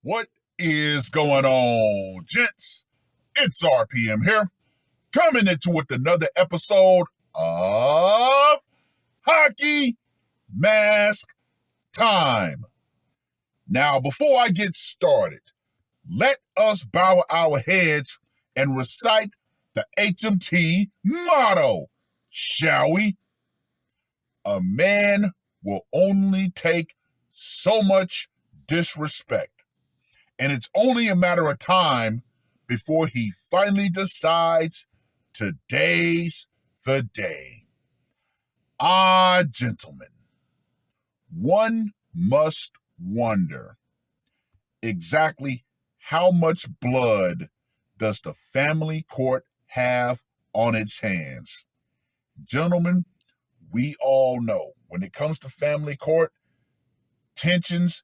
What is going on, gents? It's R.P.M. here, coming into with another episode of Hockey Mask Time. Now, before I get started, let us bow our heads and recite the HMT motto, shall we? A man will only take so much disrespect, and it's only a matter of time before he finally decides today's the day. Ah, gentlemen, one must wonder exactly how much blood does the family court have on its hands? Gentlemen, we all know when it comes to family court, tensions,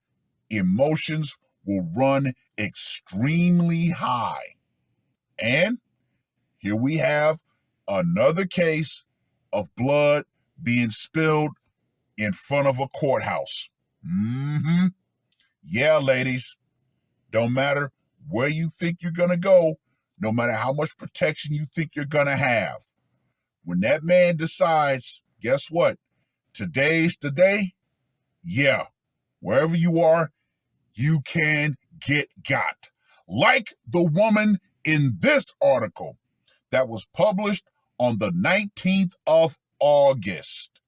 emotions will run extremely high. And here we have another case of blood being spilled in front of a courthouse. Yeah, ladies, don't matter where you think you're going to go, no matter how much protection you think you're going to have. When that man decides, guess what? Today's the day. Yeah, wherever you are, you can get got. Like the woman in this article that was published on the 19th of August.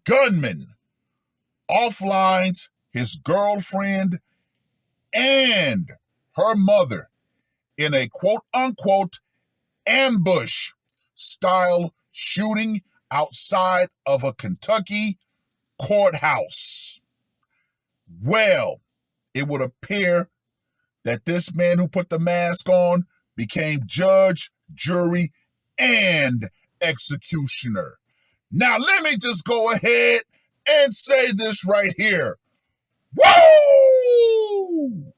Gunman offlines his girlfriend and her mother in a quote-unquote ambush-style shooting outside of a Kentucky courthouse. Well, it would appear that this man who put the mask on became judge, jury, and executioner. Now, let me just go ahead and say this right here. Woo!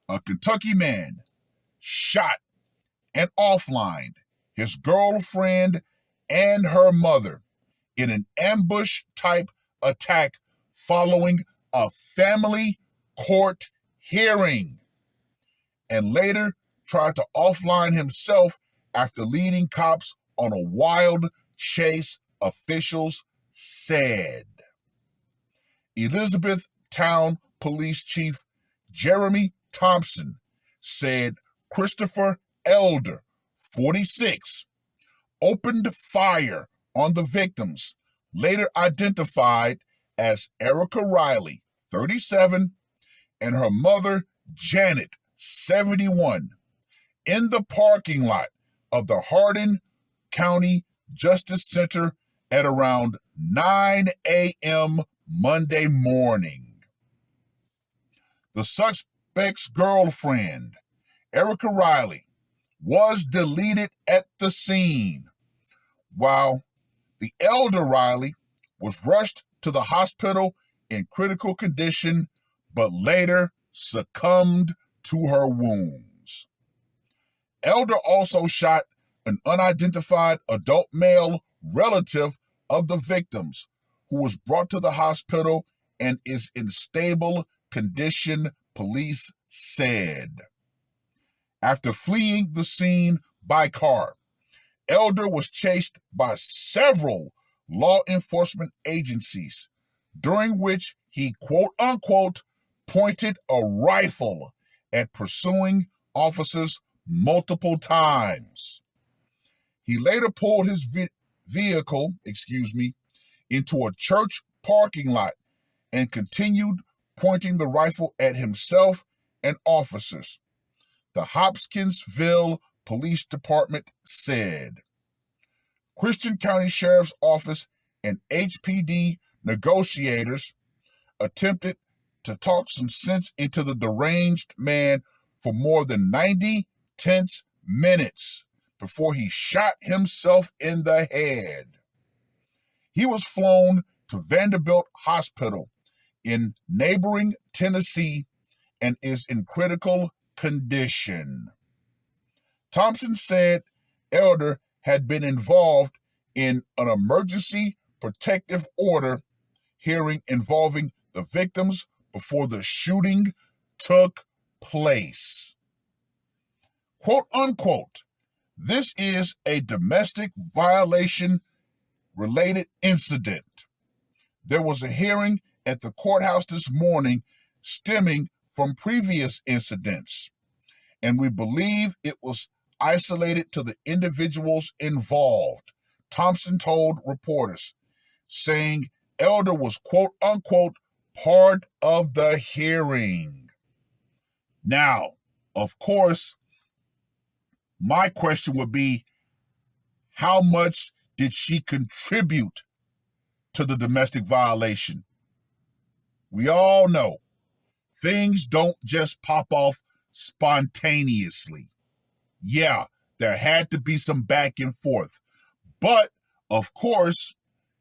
A Kentucky man shot and offlined his girlfriend and her mother in an ambush-type attack following a family court hearing, and later tried to offline himself after leading cops on a wild chase, officials said. Elizabethtown Police Chief Jeremy Thompson said Christopher Elder, 46, opened fire on the victims, later identified as Erica Riley, 37, and her mother, Janet, 71, in the parking lot of the Hardin County Justice Center at around 9 a.m. Monday morning. The suspect's girlfriend, Erica Riley, was deleted at the scene, while the elder Riley was rushed to the hospital in critical condition, but later succumbed to her wounds. Elder also shot an unidentified adult male relative of the victims, who was brought to the hospital and is in stable condition, police said. After fleeing the scene by car, Elder was chased by several law enforcement agencies, during which he quote-unquote pointed a rifle at pursuing officers multiple times. He later pulled his vehicle into a church parking lot and continued pointing the rifle at himself and officers, the Hopkinsville Police Department said. Christian County Sheriff's Office and HPD negotiators attempted to talk some sense into the deranged man for more than 90 tense minutes before he shot himself in the head. He was flown to Vanderbilt Hospital in neighboring Tennessee and is in critical condition. Thompson said Elder had been involved in an emergency protective order hearing involving the victims before the shooting took place. Quote unquote, this is a domestic violation related incident. There was a hearing at the courthouse this morning stemming from previous incidents, and we believe it was isolated to the individuals involved, Thompson told reporters, saying Elder was quote unquote part of the hearing. Now, of course, my question would be, how much did she contribute to the domestic violation? We all know things don't just pop off spontaneously. Yeah, there had to be some back and forth. But, of course,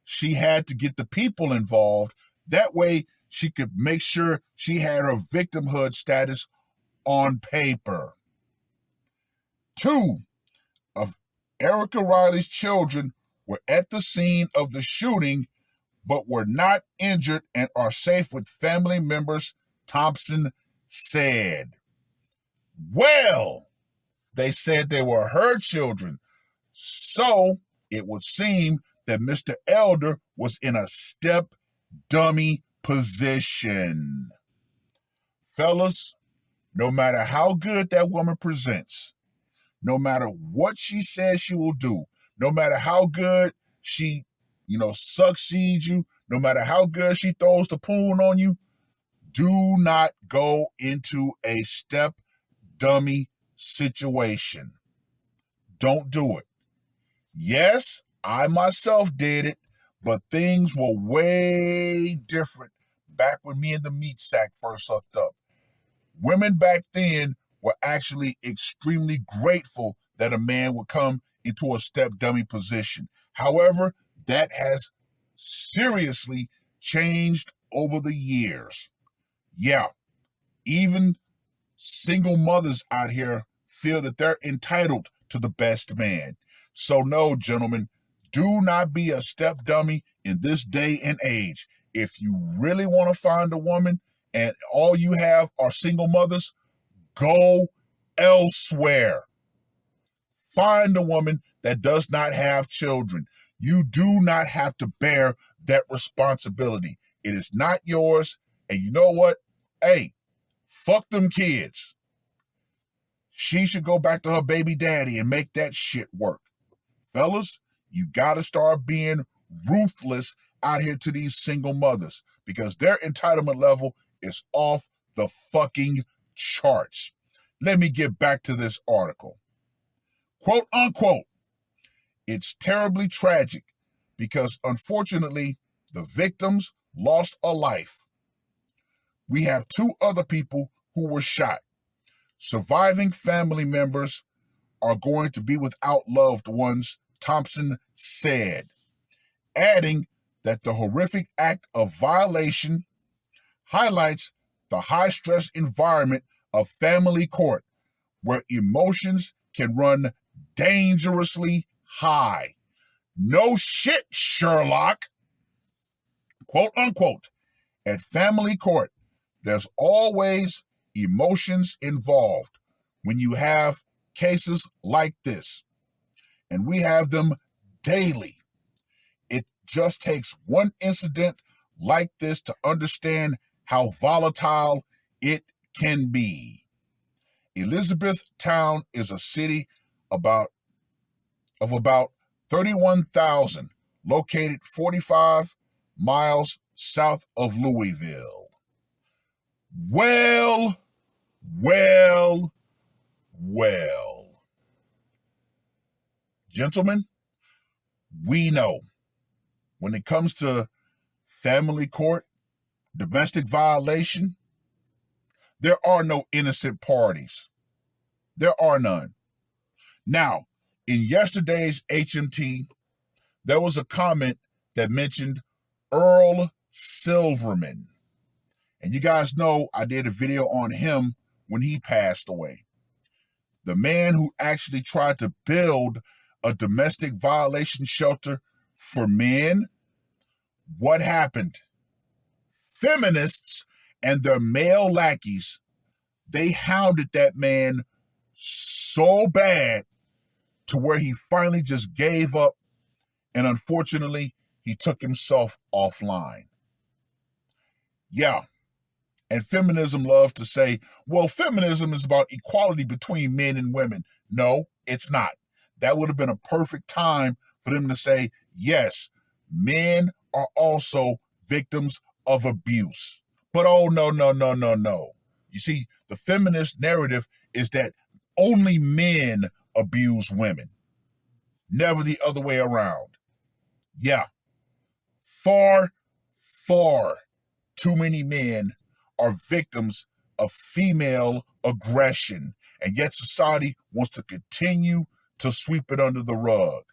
she had to get the people involved. That way, she could make sure she had her victimhood status on paper. 2 of Erica Riley's children were at the scene of the shooting, but were not injured and are safe with family members, Thompson said. Well, they said they were her children, so it would seem that Mr. Elder was in a step dummy position. Fellas, no matter how good that woman presents, no matter what she says she will do, no matter how good she, succeeds you, no matter how good she throws the poon on you, do not go into a step dummy situation. Don't do it. Yes, I myself did it, but things were way different back when me and the meat sack first hooked up. Women back then were actually extremely grateful that a man would come into a step dummy position. However, that has seriously changed over the years. Yeah, even single mothers out here feel that they're entitled to the best man. So no, gentlemen, do not be a step dummy in this day and age. If you really want to find a woman and all you have are single mothers, go elsewhere. Find a woman that does not have children. You do not have to bear that responsibility. It is not yours. And you know what? Hey, fuck them kids. She should go back to her baby daddy and make that shit work. Fellas, you got to start being ruthless out here to these single mothers because their entitlement level is off the fucking charts. Let me get back to this article. Quote unquote, it's terribly tragic because unfortunately the victims lost a life. We have 2 other people who were shot. Surviving family members are going to be without loved ones, Thompson said, adding that the horrific act of violation highlights the high-stress environment of family court, where emotions can run dangerously high. No shit, Sherlock. Quote unquote, at family court, there's always emotions involved when you have cases like this, and we have them daily. It just takes one incident like this to understand how volatile it can be. Elizabethtown is a city of about 31,000, located 45 miles south of Louisville. Well. Gentlemen, we know when it comes to family court, domestic violation, there are no innocent parties. There are none. Now, in yesterday's HMT, there was a comment that mentioned Earl Silverman. And you guys know I did a video on him when he passed away. The man who actually tried to build a domestic violation shelter for men. What happened? Feminists and their male lackeys, they hounded that man so bad to where he finally just gave up, and unfortunately, he took himself offline. Yeah. And feminism loves to say, well, feminism is about equality between men and women. No, it's not. That would have been a perfect time for them to say, yes, men are also victims of abuse. But oh, no, no, no, no, no. You see, the feminist narrative is that only men abuse women, never the other way around. Yeah, far, far too many men are victims of female aggression, and yet society wants to continue to sweep it under the rug.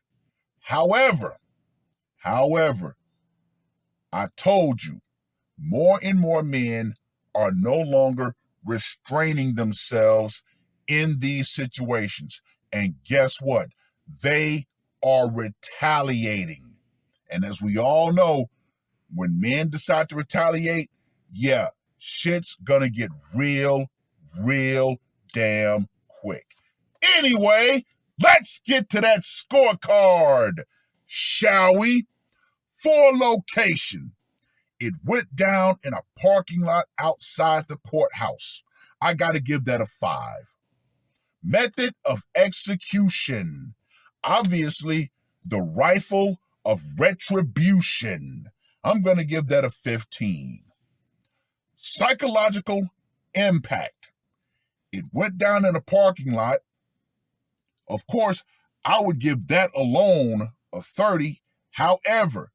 However, I told you, more and more men are no longer restraining themselves in these situations. And guess what? They are retaliating. And as we all know, when men decide to retaliate, yeah, shit's gonna get real damn quick. Anyway, let's get to that scorecard, shall we? For location, it went down in a parking lot outside the courthouse. I gotta give that a 5. Method of execution, obviously the rifle of retribution. I'm going to give that a 15. Psychological impact. It went down in a parking lot. Of course, I would give that alone a 30. However,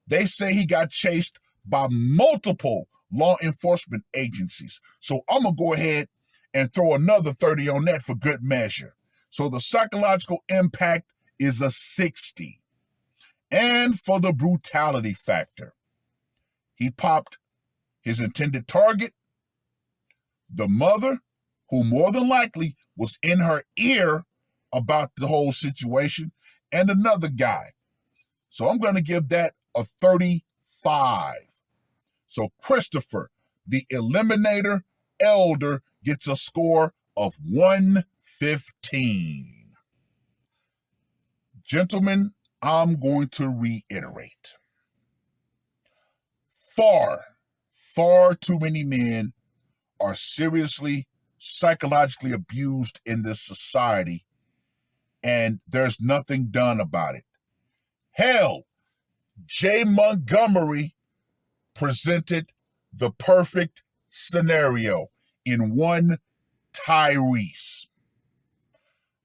they say he got chased by multiple law enforcement agencies. So I'm going to go ahead and throw another 30 on that for good measure. So the psychological impact is a 60. And for the brutality factor, he popped his intended target, the mother, who more than likely was in her ear about the whole situation, and another guy. So I'm going to give that a 35. So Christopher, the Eliminator Elder, gets a score of 115. Gentlemen, I'm going to reiterate. Far too many men are seriously psychologically abused in this society, and there's nothing done about it. Hell, Jay Montgomery presented the perfect scenario in one Tyrese.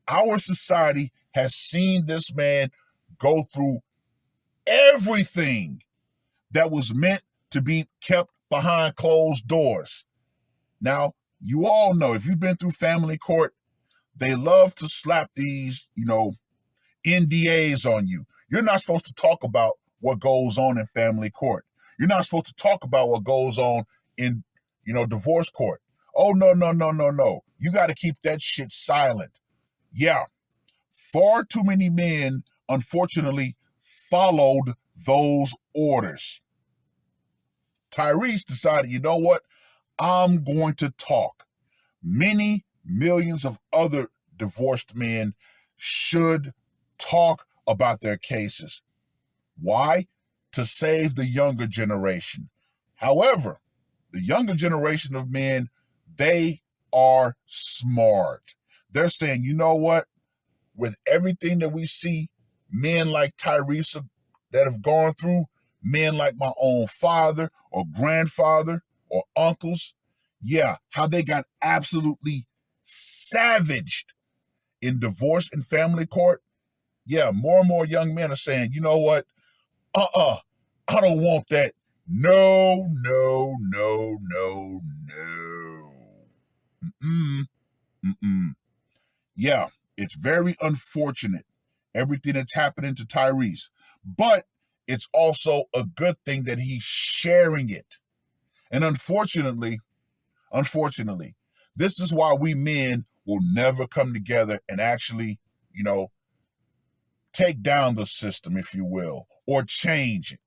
Our society has seen this man go through everything that was meant to be kept behind closed doors. Now, you all know, if you've been through family court, they love to slap these, NDAs on you. You're not supposed to talk about what goes on in family court. You're not supposed to talk about what goes on in, divorce court. Oh, no. You got to keep that shit silent. Yeah. Far too many men, unfortunately, followed those orders. Tyrese decided, you know what? I'm going to talk. Many millions of other divorced men should talk about their cases. Why? To save the younger generation. However, the younger generation of men, they are smart. They're saying, you know what? With everything that we see, men like Tyrese that have gone through, men like my own father or grandfather or uncles, yeah, how they got absolutely savaged in divorce and family court. Yeah, more and more young men are saying, you know what? I don't want that. No. Yeah, it's very unfortunate, everything that's happening to Tyrese. But it's also a good thing that he's sharing it. And unfortunately, this is why we men will never come together and actually, take down the system, if you will, or change it.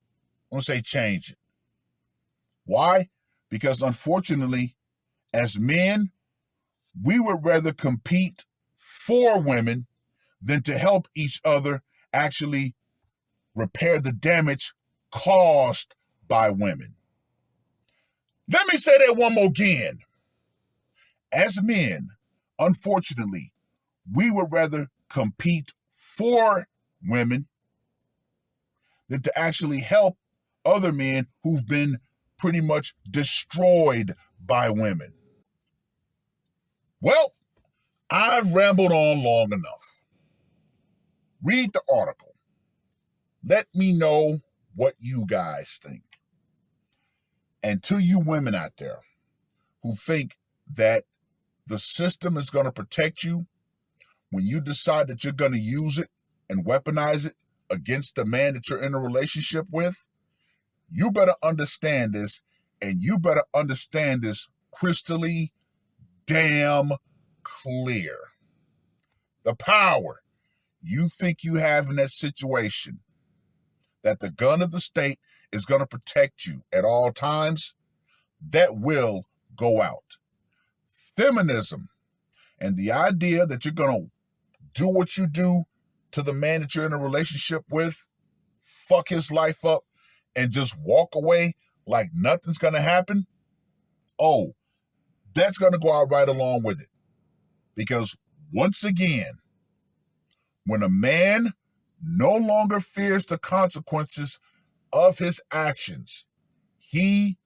I'm going to say change it. Why? Because unfortunately, as men, we would rather compete for women than to help each other actually repair the damage caused by women. Let me say that one more again. As men, unfortunately, we would rather compete for women than to actually help other men who've been pretty much destroyed by women. Well, I've rambled on long enough. Read the article. Let me know what you guys think. And to you women out there who think that the system is going to protect you when you decide that you're going to use it and weaponize it against the man that you're in a relationship with, you better understand this, and you better understand this crystally damn clear. The power you think you have in that situation, that the gun of the state is going to protect you at all times, that will go out. Feminism and the idea that you're going to do what you do to the man that you're in a relationship with, fuck his life up, and just walk away like nothing's going to happen, oh, that's going to go out right along with it. Because once again, when a man no longer fears the consequences of his actions, he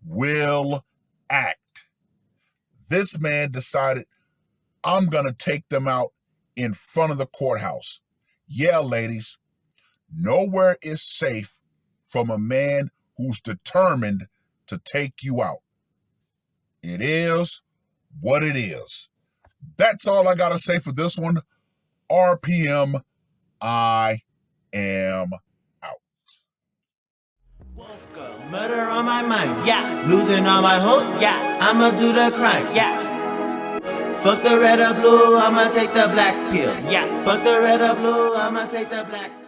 will act. This man decided, I'm going to take them out in front of the courthouse. Yeah, ladies, nowhere is safe from a man who's determined to take you out. It is what it is. That's all I got to say for this one. R.P.M. I am out. Murder on my mind, yeah. Losing all my hope, yeah. I'ma do the crime, yeah. Fuck the red or blue, I'ma take the black pill, yeah. Fuck the red or blue, I'ma take the black pill.